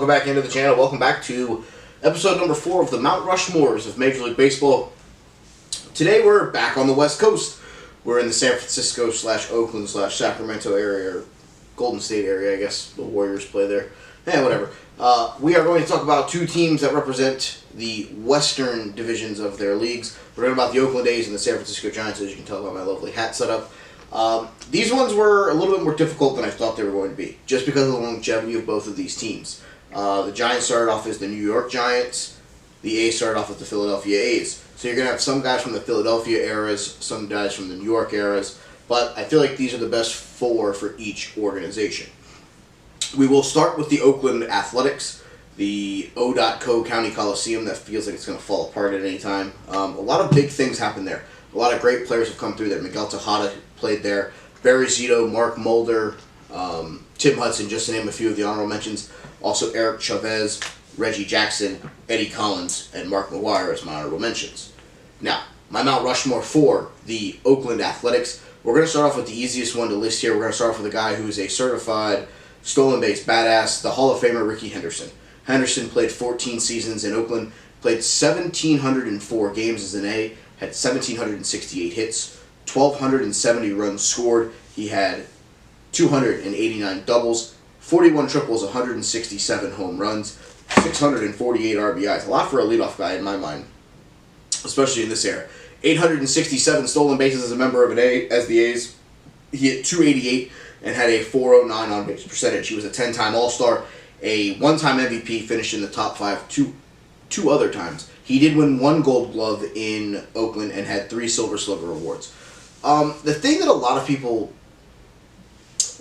welcome back into the channel. Welcome back to episode number 4 of the Mount Rushmores of Major League Baseball. Today we're back on the West Coast. We're in the San Francisco / Oakland / Sacramento area, or Golden State area, I guess. The Warriors play there. Whatever. We are going to talk about two teams that represent the western divisions of their leagues. We're talking about the Oakland A's and the San Francisco Giants, as you can tell by my lovely hat setup. These ones were a little bit more difficult than I thought they were going to be, just because of the longevity of both of these teams. The Giants started off as the New York Giants. The A's started off as the Philadelphia A's. So you're going to have some guys from the Philadelphia eras, some guys from the New York eras, but I feel like these are the best 4 for each organization. We will start with the Oakland Athletics, the O.Co County Coliseum that feels like it's going to fall apart at any time. A lot of big things happen there. A lot of great players have come through there. Miguel Tejada played there. Barry Zito, Mark Mulder, Tim Hudson, just to name a few of the honorable mentions. Also Eric Chavez, Reggie Jackson, Eddie Collins, and Mark McGwire as my honorable mentions. Now, my Mount Rushmore for the Oakland Athletics. We're going to start off with the easiest one to list here. We're going to start off with a guy who is a certified stolen base badass, the Hall of Famer Ricky Henderson. Henderson played 14 seasons in Oakland, played 1,704 games as an A, had 1,768 hits, 1,270 runs scored. He had 289 doubles, 41 triples, 167 home runs, 648 RBIs. A lot for a leadoff guy in my mind, especially in this era. 867 stolen bases as a member of as the A's. He hit 288 and had a 409 on-base percentage. He was a 10-time All-Star, a one-time MVP, finished in the top 5 two other times. He did win 1 Gold Glove in Oakland and had 3 Silver Slugger awards. The thing that a lot of people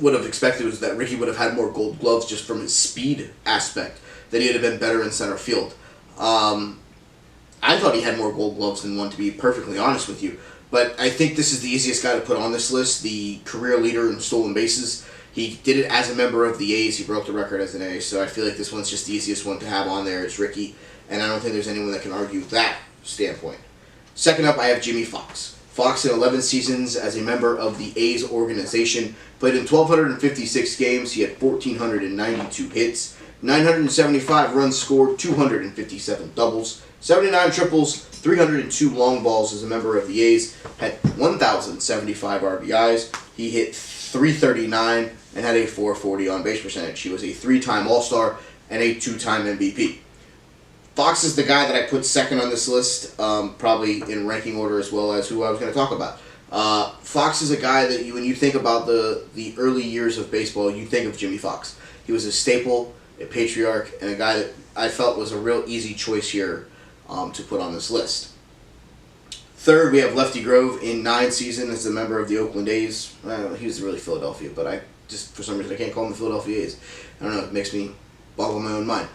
would have expected was that Ricky would have had more Gold Gloves just from his speed aspect, that he would have been better in center field. I thought he had more Gold Gloves than 1, to be perfectly honest with you. But I think this is the easiest guy to put on this list, the career leader in stolen bases. He did it as a member of the A's. He broke the record as an A, so I feel like this one's just the easiest one to have on there. It's Ricky, and I don't think there's anyone that can argue that standpoint. Second up, I have Jimmy Fox. Fox in 11 seasons as a member of the A's organization, played in 1,256 games. He had 1,492 hits, 975 runs scored, 257 doubles, 79 triples, 302 long balls as a member of the A's, had 1,075 RBIs. He hit 339 and had a 440 on-base percentage. He was a 3-time All-Star and a 2-time MVP. Fox is the guy that I put second on this list, probably in ranking order as well as who I was going to talk about. Fox is a guy that when you think about the early years of baseball, you think of Jimmy Fox. He was a staple, a patriarch, and a guy that I felt was a real easy choice here to put on this list. Third, we have Lefty Grove in 9 seasons as a member of the Oakland A's. He was really Philadelphia, but for some reason I can't call him the Philadelphia A's. I don't know, it makes me boggle my own mind.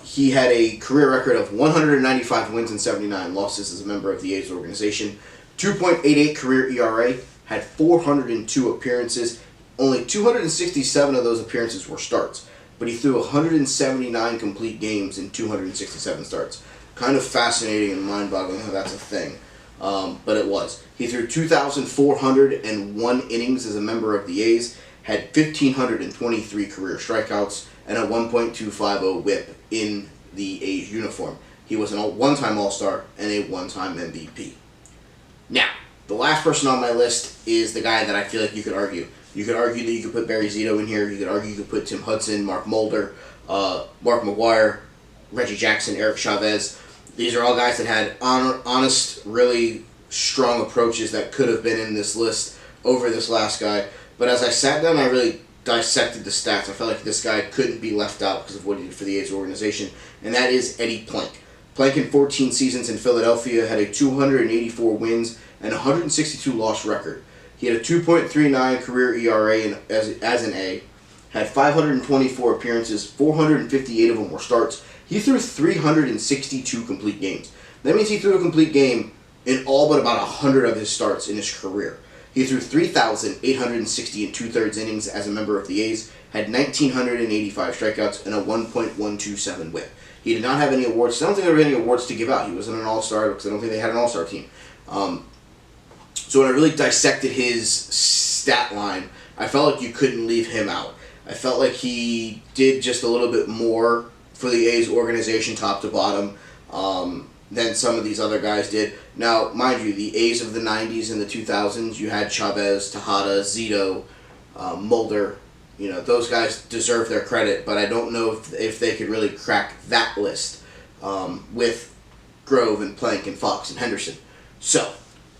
He had a career record of 195 wins and 79 losses as a member of the A's organization. 2.88 career ERA, had 402 appearances. Only 267 of those appearances were starts, but he threw 179 complete games in 267 starts. Kind of fascinating and mind-boggling how that's a thing, but it was. He threw 2,401 innings as a member of the A's, had 1,523 career strikeouts, and a 1.250 whip in the A's uniform. He was a one-time All-Star and a one-time MVP. Now, the last person on my list is the guy that I feel like you could argue. You could argue that you could put Barry Zito in here. You could argue you could put Tim Hudson, Mark Mulder, Mark McGwire, Reggie Jackson, Eric Chavez. These are all guys that had honest, really strong approaches that could have been in this list over this last guy. But as I sat down, I really dissected the stats. I felt like this guy couldn't be left out because of what he did for the A's organization, and that is Eddie Plank. Plank in 14 seasons in Philadelphia had a 284 wins and 162 loss record. He had a 2.39 career ERA as an A, had 524 appearances, 458 of them were starts. He threw 362 complete games. That means he threw a complete game in all but about 100 of his starts in his career. He threw 3,860 2/3 innings as a member of the A's, had 1,985 strikeouts, and a 1.127 whip. He did not have any awards. I don't think there were any awards to give out. He wasn't an All-Star because I don't think they had an All-Star team. So when I really dissected his stat line, I felt like you couldn't leave him out. I felt like he did just a little bit more for the A's organization top to bottom than some of these other guys did. Now, mind you, the A's of the 90s and the 2000s, you had Chavez, Tejada, Zito, Mulder. You know, those guys deserve their credit, but I don't know if they could really crack that list with Grove and Plank and Fox and Henderson. So,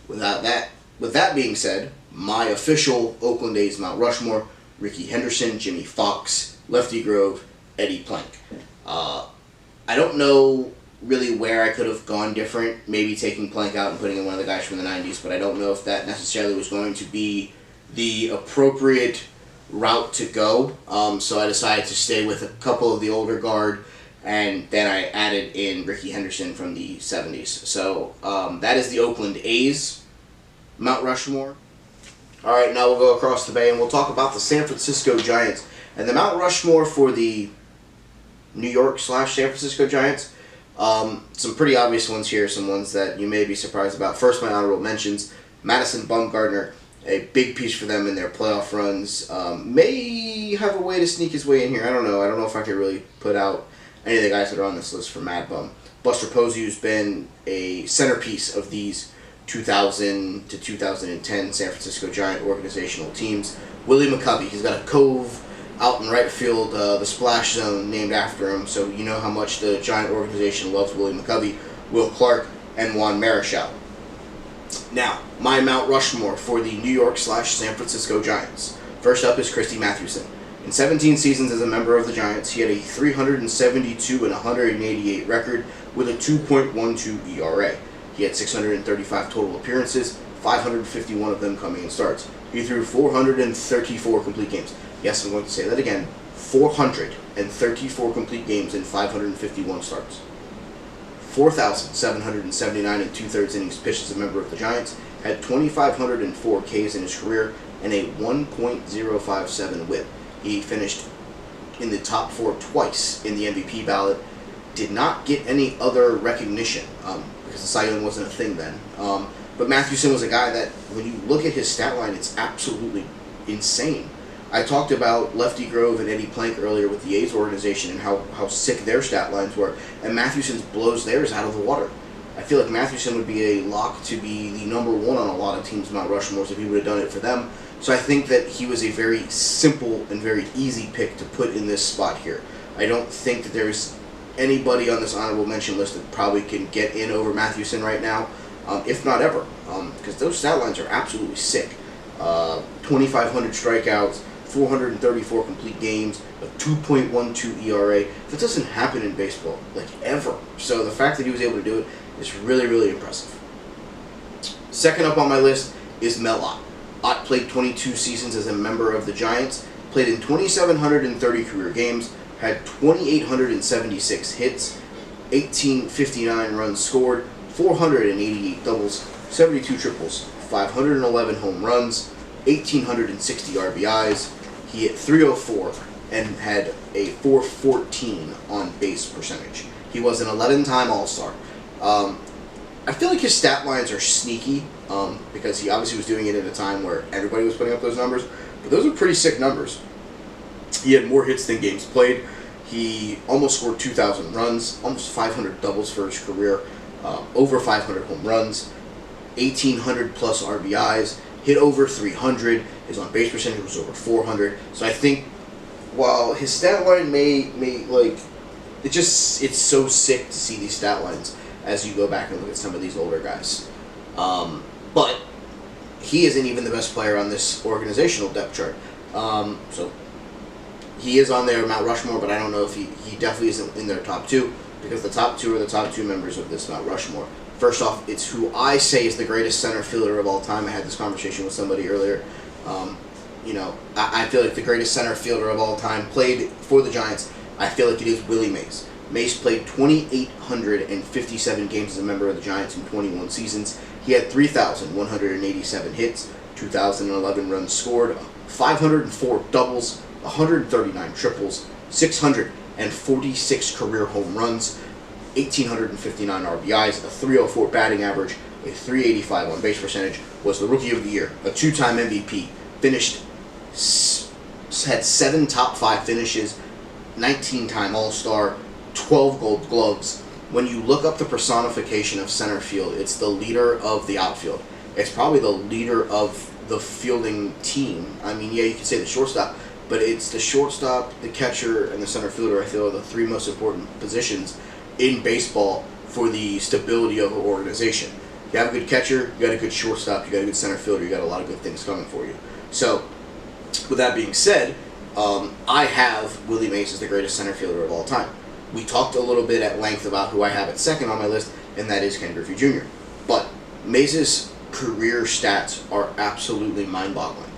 with that being said, my official Oakland A's Mount Rushmore: Rickey Henderson, Jimmy Fox, Lefty Grove, Eddie Plank. I don't know really where I could have gone different, maybe taking Plank out and putting in one of the guys from the 90s, but I don't know if that necessarily was going to be the appropriate route to go. So I decided to stay with a couple of the older guard, and then I added in Rickey Henderson from the 70s. So that is the Oakland A's Mount Rushmore. Alright, now we'll go across the bay and we'll talk about the San Francisco Giants. And the Mount Rushmore for the New York / San Francisco Giants. Some pretty obvious ones here, some ones that you may be surprised about. First, my honorable mentions: Madison Bumgarner, a big piece for them in their playoff runs. May have a way to sneak his way in here. I don't know. I don't know if I could really put out any of the guys that are on this list for Mad Bum. Buster Posey's been a centerpiece of these 2000 to 2010 San Francisco Giant organizational teams. Willie McCovey, he's got a cove out in right field, the splash zone, named after him, so you know how much the Giant organization loves Willie McCovey, Will Clark, and Juan Marichal. Now, my Mount Rushmore for the New York / San Francisco Giants. First up is Christy Mathewson. In 17 seasons as a member of the Giants, he had a 372 and 188 record with a 2.12 ERA. He had 635 total appearances, 551 of them coming in starts. He threw 434 complete games. Yes, I'm going to say that again. 434 complete games in 551 starts. 4,779 and 2/3 innings pitched as a member of the Giants. Had 2,504 Ks in his career and a 1.057 WHIP. He finished in the top 4 twice in the MVP ballot. Did not get any other recognition because the Cy Young wasn't a thing then. But Mathewson was a guy that, when you look at his stat line, it's absolutely insane. I talked about Lefty Grove and Eddie Plank earlier with the A's organization and how sick their stat lines were, and Mathewson blows theirs out of the water. I feel like Mathewson would be a lock to be the number one on a lot of teams' Mount Rushmores if he would have done it for them. So I think that he was a very simple and very easy pick to put in this spot here. I don't think that there's anybody on this honorable mention list that probably can get in over Mathewson right now, if not ever, because those stat lines are absolutely sick. 2,500 strikeouts, 434 complete games, a 2.12 ERA. That doesn't happen in baseball, like, ever. So the fact that he was able to do it is really, really impressive. Second up on my list is Mel Ott. Ott played 22 seasons as a member of the Giants, played in 2,730 career games, had 2,876 hits, 1,859 runs scored, 488 doubles, 72 triples, 511 home runs, 1,860 RBIs. He hit .304 and had a .414 on base percentage. He was an 11-time All-Star. I feel like his stat lines are sneaky because he obviously was doing it at a time where everybody was putting up those numbers, but those are pretty sick numbers. He had more hits than games played. He almost scored 2,000 runs, almost 500 doubles for his career, over 500 home runs, 1,800 plus RBIs, hit over 300. His on base percentage was over 400. So I think while his stat line may like, it's so sick to see these stat lines as you go back and look at some of these older guys. But he isn't even the best player on this organizational depth chart. So he is on their Mount Rushmore, but I don't know if he definitely isn't in their top 2, because the top 2 are the top 2 members of this Mount Rushmore. First off, it's who I say is the greatest center fielder of all time. I had this conversation with somebody earlier. I feel like the greatest center fielder of all time played for the Giants. I feel like it is Willie Mays. Mays played 2,857 games as a member of the Giants in 21 seasons. He had 3,187 hits, 2,011 runs scored, 504 doubles, 139 triples, 646 career home runs, 1,859 RBIs, a .304 batting average, a .385 on base percentage, was the Rookie of the Year, a 2-time MVP, finished had 7 top 5 finishes, 19-time All-Star, 12 Gold Gloves. When you look up the personification of center field, it's the leader of the outfield. It's probably the leader of the fielding team. I mean, yeah, you could say the shortstop, but it's the shortstop, the catcher, and the center fielder, I feel, are the 3 most important positions in baseball for the stability of an organization. You have a good catcher, you got a good shortstop, you got a good center fielder, you got a lot of good things coming for you. So, with that being said, I have Willie Mays as the greatest center fielder of all time. We talked a little bit at length about who I have at second on my list, and that is Ken Griffey Jr. But Mays' career stats are absolutely mind-boggling.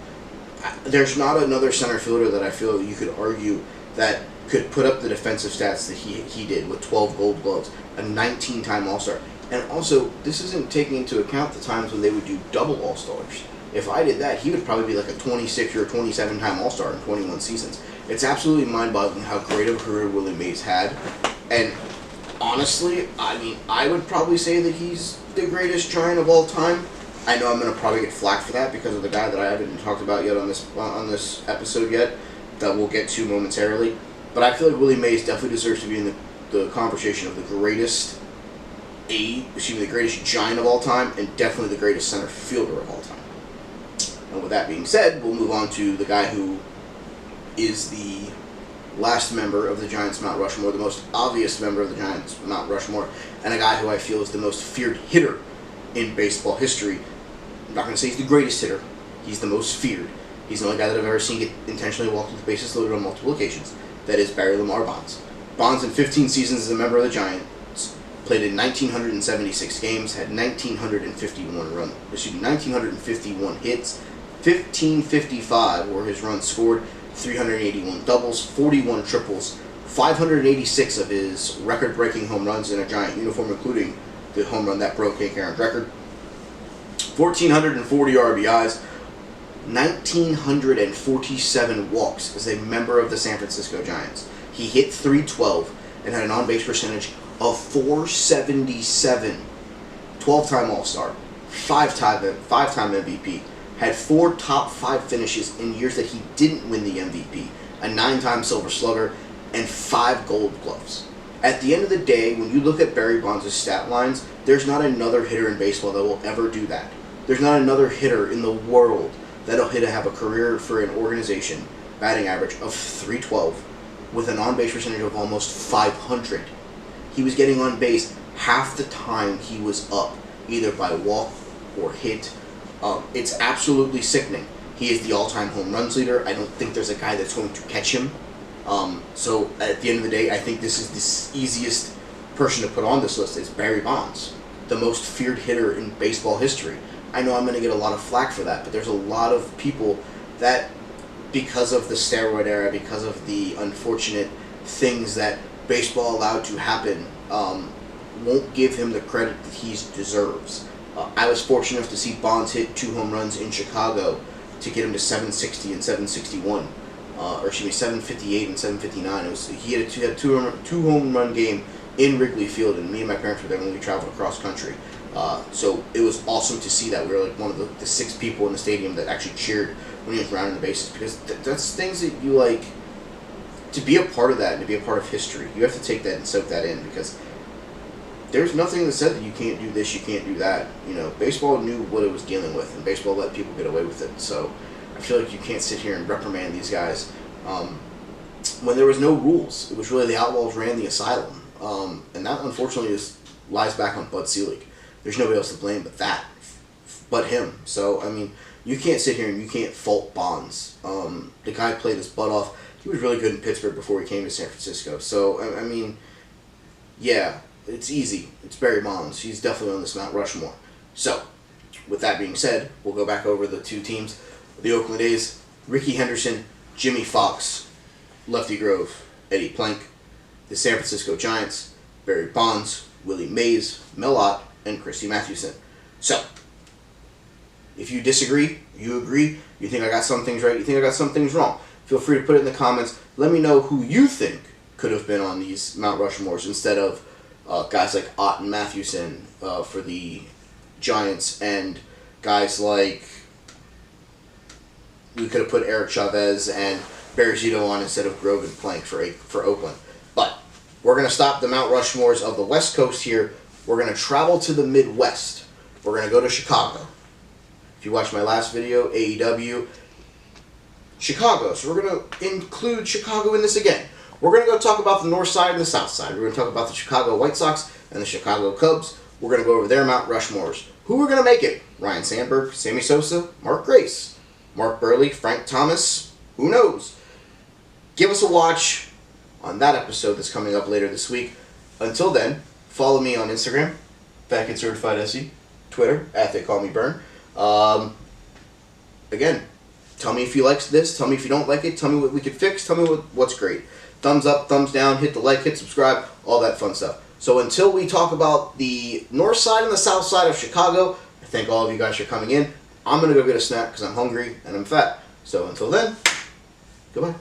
There's not another center fielder that I feel you could argue that could put up the defensive stats that he did with 12 Gold Gloves, a 19-time All-Star. And also, this isn't taking into account the times when they would do double All-Stars. If I did that, he would probably be like a 26 or 27-time All-Star in 21 seasons. It's absolutely mind-boggling how great of a career Willie Mays had. And honestly, I mean, I would probably say that he's the greatest Giant of all time. I know I'm going to probably get flack for that because of the guy that I haven't talked about yet on this episode yet, that we'll get to momentarily. But I feel like Willie Mays definitely deserves to be in the conversation of the greatest Giant of all time, and definitely the greatest center fielder of all time. And with that being said, we'll move on to the guy who is the last member of the Giants' Mount Rushmore, the most obvious member of the Giants' Mount Rushmore, and a guy who I feel is the most feared hitter in baseball history. I'm not going to say he's the greatest hitter. He's the most feared. He's the only guy that I've ever seen get intentionally walked with bases loaded on multiple occasions. That is Barry Lamar Bonds. Bonds, in 15 seasons as a member of the Giants, played in 1,976 games, had 1,951 hits, 1,555 were his runs scored, 381 doubles, 41 triples, 586 of his record-breaking home runs in a Giant uniform, including the home run that broke Hank Aaron's record, 1,440 RBIs, 1,947 walks as a member of the San Francisco Giants. He hit .312 and had an on-base percentage of .477. 12-time All-Star, 5-time MVP, had 4 top 5 finishes in years that he didn't win the MVP, a 9-time Silver Slugger, and 5 Gold Gloves. At the end of the day, when you look at Barry Bonds' stat lines, there's not another hitter in baseball that will ever do that. There's not another hitter in the world that'll have a career for an organization, batting average of .312, with an on-base percentage of almost .500. He was getting on base half the time he was up, either by walk or hit. It's absolutely sickening. He is the all-time home runs leader. I don't think there's a guy that's going to catch him. So at the end of the day, I think this is the easiest person to put on this list is Barry Bonds, the most feared hitter in baseball history. I know I'm going to get a lot of flack for that, but there's a lot of people that, because of the steroid era, because of the unfortunate things that baseball allowed to happen, won't give him the credit that he deserves. I was fortunate enough to see Bonds hit 2 home runs in Chicago to get him to 760 and 761. 758 and 759. He had a two home run game in Wrigley Field, and me and my parents were there when we traveled across country. So it was awesome to see that. We were like one of the 6 people in the stadium that actually cheered when he was rounding the bases, because that's things that you like. To be a part of that and to be a part of history, you have to take that and soak that in, because there's nothing that said that you can't do this, you can't do that. You know, baseball knew what it was dealing with, and baseball let people get away with it. So I feel like you can't sit here and reprimand these guys when there was no rules. It was really the Outlaws ran the asylum, and that unfortunately lies back on Bud Selig. There's nobody else to blame but him. So I mean, you can't sit here and you can't fault Bonds. The guy played his butt off. He was really good in Pittsburgh before he came to San Francisco. So I mean, yeah, it's easy. It's Barry Bonds. He's definitely on this Mount Rushmore. So, with that being said, we'll go back over the 2 teams. The Oakland A's, Rickey Henderson, Jimmy Fox, Lefty Grove, Eddie Plank. The San Francisco Giants, Barry Bonds, Willie Mays, Mel Ott, and Christy Mathewson. So, if you disagree, you agree, you think I got some things right, you think I got some things wrong, feel free to put it in the comments. Let me know who you think could have been on these Mount Rushmores instead of guys like Ott and Mathewson for the Giants, and guys like, we could have put Eric Chavez and Bearzito on instead of Grove and Plank for Oakland. But we're going to stop the Mount Rushmores of the West Coast here. We're going to travel to the Midwest. We're going to go to Chicago. If you watched my last video, AEW, Chicago. So we're going to include Chicago in this again. We're going to go talk about the north side and the south side. We're going to talk about the Chicago White Sox and the Chicago Cubs. We're going to go over their Mount Rushmores. Who are going to make it? Ryan Sandberg, Sammy Sosa, Mark Grace, Mark Burley, Frank Thomas. Who knows? Give us a watch on that episode that's coming up later this week. Until then, follow me on Instagram, fatkidcertifiedse, Twitter, @TheyCallMeBurn. Again, tell me if you like this. Tell me if you don't like it. Tell me what we could fix. Tell me what's great. Thumbs up, thumbs down, hit the like, hit subscribe, all that fun stuff. So until we talk about the north side and the south side of Chicago, I thank all of you guys for coming in. I'm going to go get a snack because I'm hungry and I'm fat. So until then, goodbye.